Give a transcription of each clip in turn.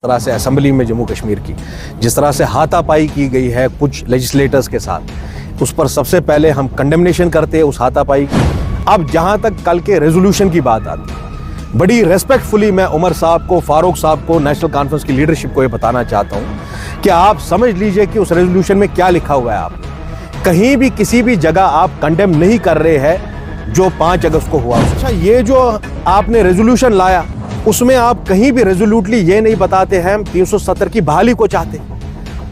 तरह से असेंबली में जम्मू कश्मीर की जिस तरह से हाथापाई की गई है कुछ लेजिस्लेटर्स के साथ, उस पर सबसे पहले हम कंडेमनेशन करते हैं उस हाथापाई की। अब जहां तक कल के रेजोल्यूशन की बात आती है, बड़ी रेस्पेक्टफुली मैं उमर साहब को, फारूक साहब को, नेशनल कॉन्फ्रेंस की लीडरशिप को ये बताना चाहता हूं कि आप समझ लीजिए कि उस रेजोल्यूशन में क्या लिखा हुआ है। आप कहीं भी किसी भी जगह आप कंडेम नहीं कर रहे हैं जो 5 अगस्त को हुआ। अच्छा, ये जो आपने रेजोल्यूशन लाया उसमें आप कहीं भी रेजोल्यूटली ये नहीं बताते हैं हम 370 की बहाली को चाहते।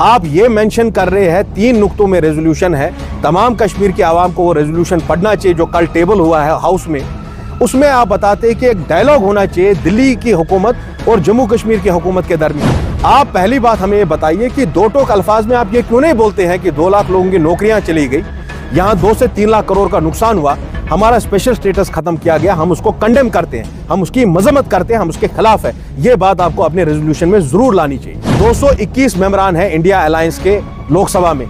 आप ये मेंशन कर रहे हैं 3 नुक्तों में रेजोल्यूशन है, तमाम कश्मीर की आवाम को वो रेजोल्यूशन पढ़ना चाहिए जो कल टेबल हुआ है हाउस में। उसमें आप बताते हैं कि एक डायलॉग होना चाहिए दिल्ली की हुकूमत और जम्मू कश्मीर की हुकूमत के दरमियान। आप पहली बात हमें ये बताइए कि 2 टोक अल्फाज में आप ये क्यों नहीं बोलते हैं कि 2 लाख लोगों की नौकरियां चली गई, यहाँ 2 से 3 लाख करोड़ का नुकसान हुआ, हमारा स्पेशल स्टेटस खत्म किया गया, हम उसको कंडेम करते हैं, हम उसकी मजम्मत करते हैं, हम उसके खिलाफ है। ये बात आपको अपने रेजोल्यूशन में जरूर लानी चाहिए। 221 मेंबरान हैं इंडिया अलायंस के लोकसभा में,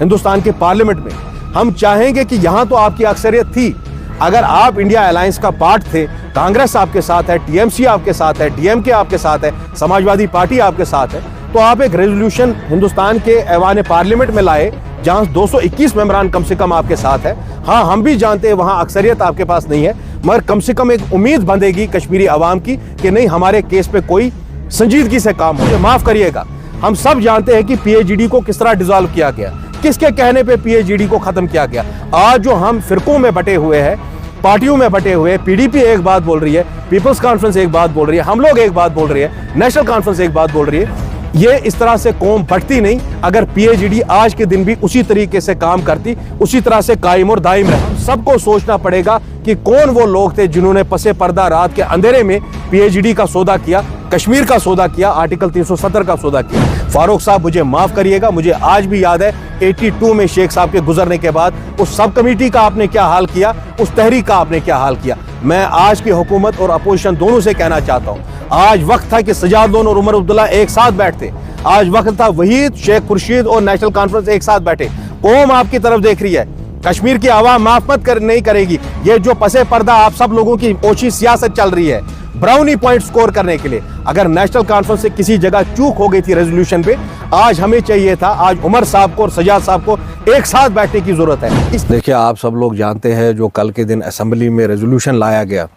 हिंदुस्तान के पार्लियामेंट में। हम चाहेंगे कि यहां तो आपकी अक्सरियत थी, अगर आप इंडिया अलायंस का पार्ट थे, कांग्रेस आपके साथ है, टीएमसी आपके साथ है, डीएमके आपके साथ है, समाजवादी पार्टी आपके साथ है, तो आप एक रेजोल्यूशन हिंदुस्तान के ऐवान पार्लियामेंट में लाए जहां 221 मेंबरान कम से कम आपके साथ है। हाँ, हम भी जानते हैं वहां अक्सरियत आपके पास नहीं है, मगर कम से कम एक उम्मीद बंधेगी कश्मीरी आवाम की कि नहीं, हमारे केस पे कोई संजीदगी से काम हो। माफ करिएगा, हम सब जानते हैं कि पीएचईडी को किस तरह डिसॉल्व किया गया, किसके कहने पे पीएचईडी को खत्म किया गया। आज जो हम फिरकों में बटे हुए हैं, पार्टियों में बटे हुए, पीडीपी एक बात बोल रही है, पीपल्स कॉन्फ्रेंस एक बात बोल रही है, हम लोग एक बात बोल रही है, नेशनल कॉन्फ्रेंस एक बात बोल रही है। ये इस तरह से कौम बढ़ती नहीं। अगर पीएचईडी आज के दिन भी उसी तरीके से काम करती, उसी तरह से कायम और दायम रहे। सबको सोचना पड़ेगा कि कौन वो लोग थे जिन्होंने पसे पर्दा रात के अंधेरे में पीएचईडी का सौदा किया, कश्मीर का सौदा किया, आर्टिकल 370 का सौदा किया। फारूक साहब, मुझे माफ करिएगा, मुझे आज भी याद है 82 में शेख साहब के गुजरने के बाद उस सब कमेटी का आपने क्या हाल किया, उस तहरीक का आपने क्या हाल किया। मैं आज की हुकूमत और अपोजिशन दोनों से कहना चाहता हूं, आज वक्त था कि सजाद लोन और उमर अब्दुल्ला एक साथ बैठते। आज वक्त था वहीद, शेख खुर्शीद और नेशनल कॉन्फ्रेंस एक साथ बैठे। कौम आपकी तरफ देख रही है, कश्मीर की आवाम माफ नहीं करेगी। ये जो पसे पर्दा आप सब लोगों की ओछी सियासत चल रही है ब्राउनी पॉइंट स्कोर करने के लिए, अगर नेशनल कॉन्फ्रेंस से किसी जगह चूक हो गई थी रेजोल्यूशन पे, आज हमें चाहिए था, आज उमर साहब को और सजाद साहब को एक साथ बैठने की जरूरत है। देखिए, आप सब लोग जानते हैं जो कल के दिन असेंबली में रेजोल्यूशन लाया गया,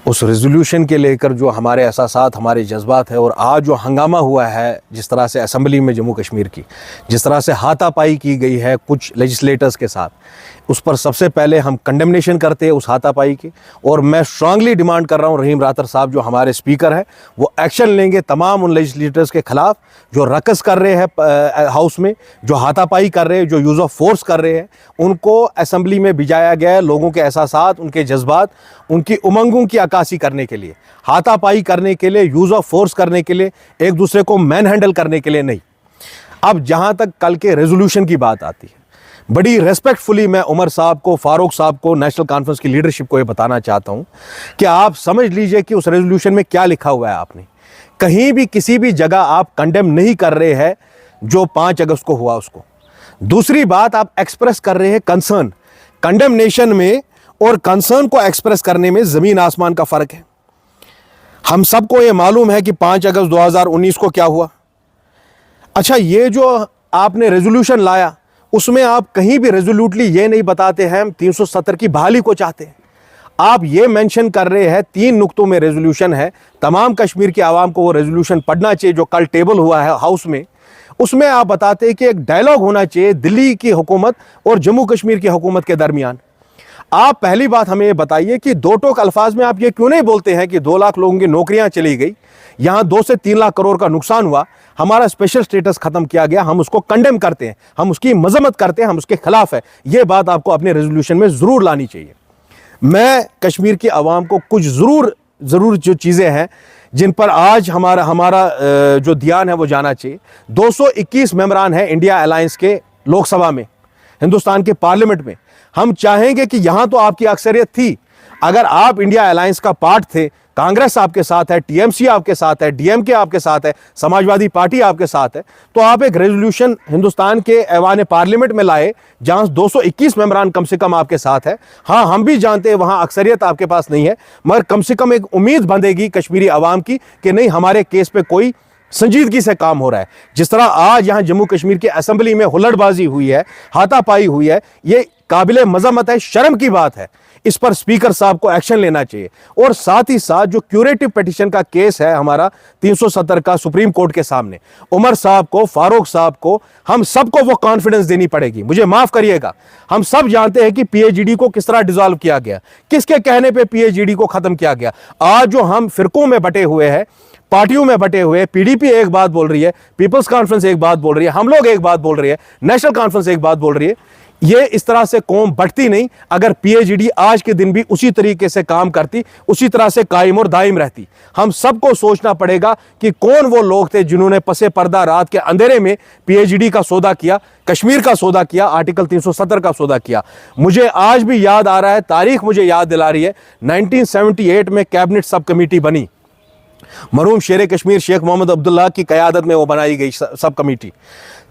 उस रेजोल्यूशन के लेकर जो हमारे एहसासात, हमारे जज्बात है, और आज जो हंगामा हुआ है जिस तरह से असेंबली में जम्मू कश्मीर की जिस तरह से हाथापाई की गई है कुछ लेजिस्लेटर्स के साथ, उस पर सबसे पहले हम कंडेमनेशन करते हैं उस हाथापाई की। और मैं स्ट्रांगली डिमांड कर रहा हूं रहीम रातर साहब जो हमारे स्पीकर हैं, वो एक्शन लेंगे तमाम उन लेजिस्लेटर्स के खिलाफ जो रकस कर रहे हैं हाउस में, जो हाथापाई कर रहे हैं, जो यूज़ ऑफ फोर्स कर रहे हैं। उनको असेंबली में भिजाया गया है लोगों के एहसासात, उनके जज्बात, उनकी उमंगों की अक्कासी करने के लिए, हाथापाई करने के लिए, यूज़ ऑफ फोर्स करने के लिए, एक दूसरे को मैन हैंडल करने के लिए नहीं। अब जहां तक कल के रेजोल्यूशन की बात आती है, बड़ी रेस्पेक्टफुली मैं उमर साहब को, फारूक साहब को, नेशनल कॉन्फ्रेंस की लीडरशिप को ये बताना चाहता हूं कि आप समझ लीजिए कि उस रेजोल्यूशन में क्या लिखा हुआ है। आपने कहीं भी किसी भी जगह आप कंडेम नहीं कर रहे हैं जो 5 अगस्त को हुआ उसको। दूसरी बात, आप एक्सप्रेस कर रहे हैं कंसर्न। कंडेमनेशन में और कंसर्न को एक्सप्रेस करने में जमीन आसमान का फर्क है। हम सबको ये मालूम है कि 5 अगस्त 2019 को क्या हुआ। अच्छा, ये जो आपने रेजोल्यूशन लाया उसमें आप कहीं भी रेजोल्यूटली ये नहीं बताते हैं हम 370 की बहाली को चाहते हैं। आप ये मेंशन कर रहे हैं 3 नुक्तों में रेजोल्यूशन है, तमाम कश्मीर की आवाम को वो रेजोल्यूशन पढ़ना चाहिए जो कल टेबल हुआ है हाउस में। उसमें आप बताते हैं कि एक डायलॉग होना चाहिए दिल्ली की हुकूमत और जम्मू कश्मीर की हुकूमत के दरमियान। आप पहली बात हमें ये बताइए कि 2 टोक अल्फाज में आप ये क्यों नहीं बोलते हैं कि 2 लाख लोगों की नौकरियां चली गई, यहाँ 2 से 3 लाख करोड़ का नुकसान हुआ, हमारा स्पेशल स्टेटस खत्म किया गया, हम उसको कंडेम करते हैं, हम उसकी मजम्मत करते हैं, हम उसके खिलाफ है। ये बात आपको अपने रेजोल्यूशन में जरूर लानी चाहिए। मैं कश्मीर की आवाम को कुछ जरूर जो चीज़ें हैं जिन पर आज हमारा जो ध्यान है वो जाना चाहिए। 221 मेंबरान हैं इंडिया अलायंस के लोकसभा में, हिंदुस्तान के पार्लियामेंट में। हम चाहेंगे कि यहां तो आपकी अक्सरियत थी, अगर आप इंडिया अलायंस का पार्ट थे, कांग्रेस आपके साथ है, टीएमसी आपके साथ है, डीएमके आपके साथ है, समाजवादी पार्टी आपके साथ है, तो आप एक रेजोल्यूशन हिंदुस्तान के ऐवान पार्लियामेंट में लाए जहां 221 मेंबरान कम से कम आपके साथ है। हाँ, हम भी जानते हैं वहां अक्सरियत आपके पास नहीं है, मगर कम से कम एक उम्मीद बंधेगी कश्मीरी अवाम की कि नहीं, हमारे केस पे कोई संजीदगी से काम हो रहा है। जिस तरह आज यहां जम्मू कश्मीर की असेंबली में हुल्लड़बाजी हुई है, हाथापाई हुई है, ये काबिले मजम्मत है, शर्म की बात है। इस पर स्पीकर साहब को एक्शन लेना चाहिए। और साथ ही साथ जो क्यूरेटिव पिटीशन का केस है हमारा 370 का सुप्रीम कोर्ट के सामने, उमर साहब को, फारूक साहब को, हम सबको वो कॉन्फिडेंस देनी पड़ेगी। मुझे माफ करिएगा, हम सब जानते हैं कि पीएचईडी को किस तरह डिसॉल्व किया गया, किसके कहने पे पीएचईडी को खत्म किया गया। आज जो हम फिरकों में बटे हुए हैं, पार्टियों में बटे हुए, पीडीपी एक बात बोल रही है, पीपल्स कॉन्फ्रेंस एक बात बोल रही है, हम लोग एक बात बोल रही है, नेशनल कॉन्फ्रेंस एक बात बोल रही है। ये इस तरह से कौम बढ़ती नहीं। अगर पीएचईडी आज के दिन भी उसी तरीके से काम करती, उसी तरह से कायम और दायम रहती। हम सबको सोचना पड़ेगा कि कौन वो लोग थे जिन्होंने पसे पर्दा रात के अंधेरे में पीएचईडी का सौदा किया, कश्मीर का सौदा किया, आर्टिकल 370 का सौदा किया। मुझे आज भी याद आ रहा है, तारीख मुझे याद दिला रही है, 1978 में कैबिनेट सब कमेटी बनी, मरहूम शेर कश्मीर शेख मोहम्मद अब्दुल्ला की क़यादत में वो बनाई गई सब कमेटी।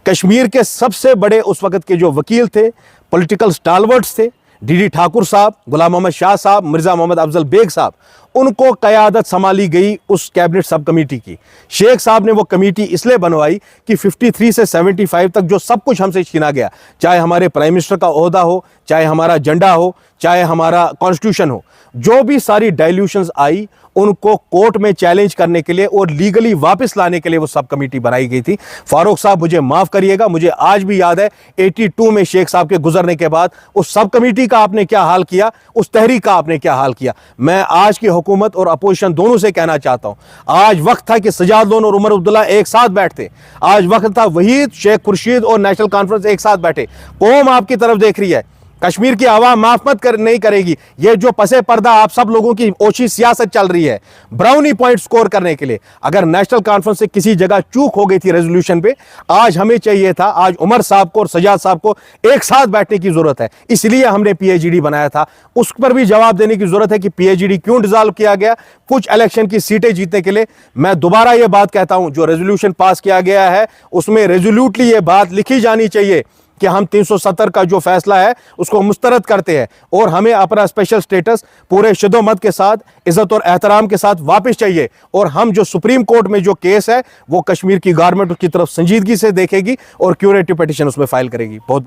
कश्मीर के सबसे बड़े उस वक्त के जो वकील थे, पॉलिटिकल स्टालवर्ट्स थे, डीडी ठाकुर साहब, गुलाम मोहम्मद शाह साहब, मिर्ज़ा मोहम्मद अफजल बेग साहब, उनको क़यादत संभाली गई उस कैबिनेट सब कमेटी की। शेख साहब ने वो कमेटी इसलिए बनवाई कि 53 से 75 तक जो सब कुछ हमसे छीना गया, चाहे हमारे प्राइम मिनिस्टर का ओहदा हो, चाहे हमारा झंडा हो, चाहे हमारा कॉन्स्टिट्यूशन हो, जो भी सारी डाइल्यूशंस आई, उनको कोर्ट में चैलेंज करने के लिए और लीगली वापस लाने के लिए वो सब कमेटी बनाई गई थी। फारूक साहब, मुझे माफ़ करिएगा, मुझे आज भी याद है 82 में शेख साहब के गुजरने के बाद उस सब कमेटी का आपने क्या हाल किया, उस तहरीक का आपने क्या हाल किया। मैं आज की हुकूमत और अपोजिशन दोनों से कहना चाहता हूँ, आज वक्त था कि सजाद लोन और उमर अब्दुल्ला एक साथ बैठते। आज वक्त था वहीद, शेख खुर्शीद और नेशनल कॉन्फ्रेंस एक साथ बैठे। कौम आपकी तरफ देख रही है, कश्मीर की आवाम माफ नहीं करेगी। ये जो पसे पर्दा आप सब लोगों की ओछी सियासत चल रही है ब्राउनी पॉइंट स्कोर करने के लिए, अगर नेशनल कॉन्फ्रेंस से किसी जगह चूक हो गई थी रेजोल्यूशन पे, आज हमें चाहिए था, आज उमर साहब को और सजाद साहब को एक साथ बैठने की जरूरत है। इसलिए हमने पीएचईडी बनाया था। उस पर भी जवाब देने की जरूरत है कि पीएचईडी क्यों डिसॉल्व किया गया, कुछ इलेक्शन की सीटें जीतने के लिए। मैं दोबारा यह बात कहता हूं, जो रेजोल्यूशन पास किया गया है उसमें रेजोल्यूटली ये बात लिखी जानी चाहिए कि हम 370 का जो फैसला है उसको मुस्तरद करते हैं और हमें अपना स्पेशल स्टेटस पूरे शिद्दत के साथ, इज्जत और एहतराम के साथ वापस चाहिए। और हम जो सुप्रीम कोर्ट में जो केस है वो कश्मीर की गवर्नमेंट उसकी तरफ संजीदगी से देखेगी और क्यूरेटिव पिटीशन उसमें फाइल करेगी। बहुत